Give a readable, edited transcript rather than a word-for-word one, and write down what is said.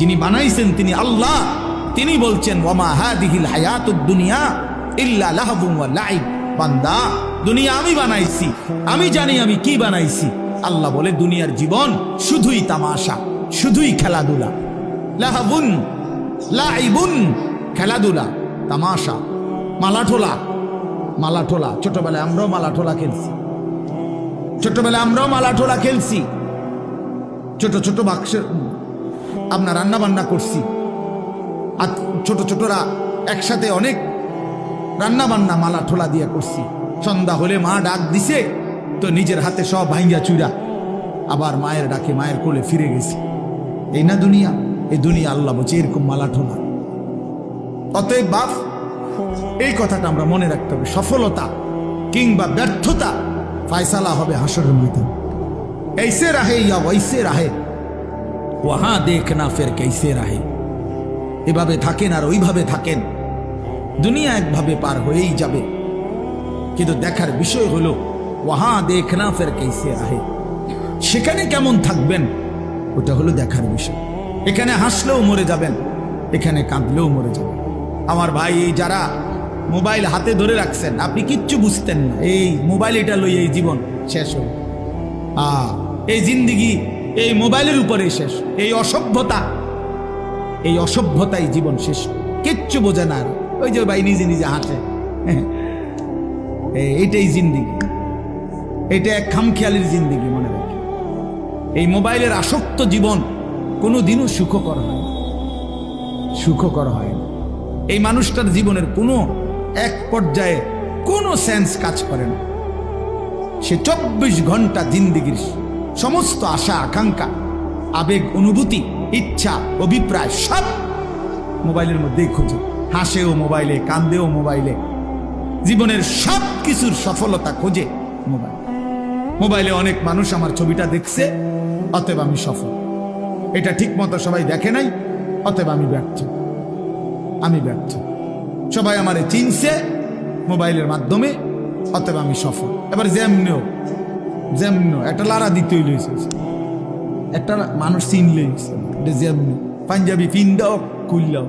যিনি বানাইছেন তিনি আল্লাহ। তিনি বলছেন ওয়ামা হাদিহিল হায়াতুদ দুনিয়া ইল্লা লাহবুন ওয়া লাইব। বান্দা, দুনিয়া আমি বানাইছি, আমি জানি আমি কি বানাইছি। আল্লাহ বলে দুনিয়ার জীবন শুধুই তামাশা, শুধুই খেলাধুলা। লাহবুন লাইবুন, খেলাধুলা, তামাশা, মালাঠোলা। মালাঠোলা ছোটবেলায় আমরাও মালাঠোলা খেলছি, ছোটবেলায় আমরাও মালাঠোলা খেলছি। ছোট ছোট বাক্সের আপনার রান্না বান্না করছি, আর ছোট ছোটরা একসাথে অনেক রান্না বান্না মালাঠোলা দিয়ে করছি। সন্ধ্যা হলে মা ডাক দিছে তো নিজের হাতে সব ভাঙ্গা চুরা আবার মায়ের ডাকে মায়ের কোলে ফিরে গেছি। এই না দুনিয়া? এই দুনিয়া আল্লাহ বলছে এরকম মালাঠোলা। অতএব বাপ, এই কথাটা আমরা মনে রাখতে হবে। সফলতা কিংবা ব্যর্থতা ফায়সালা হবে হাসরের ময়দান। ऐसे रहे या वैसे रहे वहां देखना फिर कैसे रहे। এভাবে থাকেন আর ওইভাবে থাকেন, দুনিয়া একভাবে পার হয়েই যাবে। কিন্তু দেখার বিষয় হলো ওয়াহা দেখনা ফের कैसे रहे, সেখানে কেমন থাকবেন ওটা হলো দেখার বিষয়। এখানে হাসলেও মরে যাবেন, এখানে কাঁদলেও মরে যাবেন। আমার ভাই, এই যারা মোবাইল হাতে ধরে রাখছেন, আপনি কিচ্ছু বুঝতেন না। এই মোবাইল এটা লই এই জীবন শেষ হল। এই জিন্দিগি এই মোবাইলের উপরে শেষ। এই অসভ্যতাই জীবন শেষ। কিচ্ছু বোঝে না। ওই যে ভাই নিজে নিজে হাসে, এইটাই জিন্দিগি। এটা এক খামখেয়ালির জিন্দিগি। মনে রাখি, এই মোবাইলের আসক্ত জীবন কোনোদিনও সুখকর হয় না, সুখকর হয় না। এই মানুষটার জীবনের কোনো এক পর্যায়ে কোনো সেন্স কাজ করে না। সে 24 ঘন্টা জিন্দিগির সমস্ত আশা আকাঙ্ক্ষা, আবেগ, অনুভূতি, ইচ্ছা, অভিপ্রায় সব মোবাইলের মধ্যেই খোঁজে। হাসেও মোবাইলে, কান্দেও মোবাইলে, জীবনের সব কিছুর সফলতা খোঁজে মোবাইল। মোবাইলে অনেক মানুষ আমার ছবিটা দেখছে, অতএব আমি সফল। এটা ঠিক মতো সবাই দেখে নাই, অতএব আমি ব্যর্থ। আমি ব্যর্থ। সবাই আমারে চিনছে মোবাইলের মাধ্যমে, অতএব আমি সফল। এবার যেমনিও একটা লারা দিতেই লইছে, একটা মানুষ চিনলেই যেমনি পাঞ্জাবি পিন্দাও কুল্লাও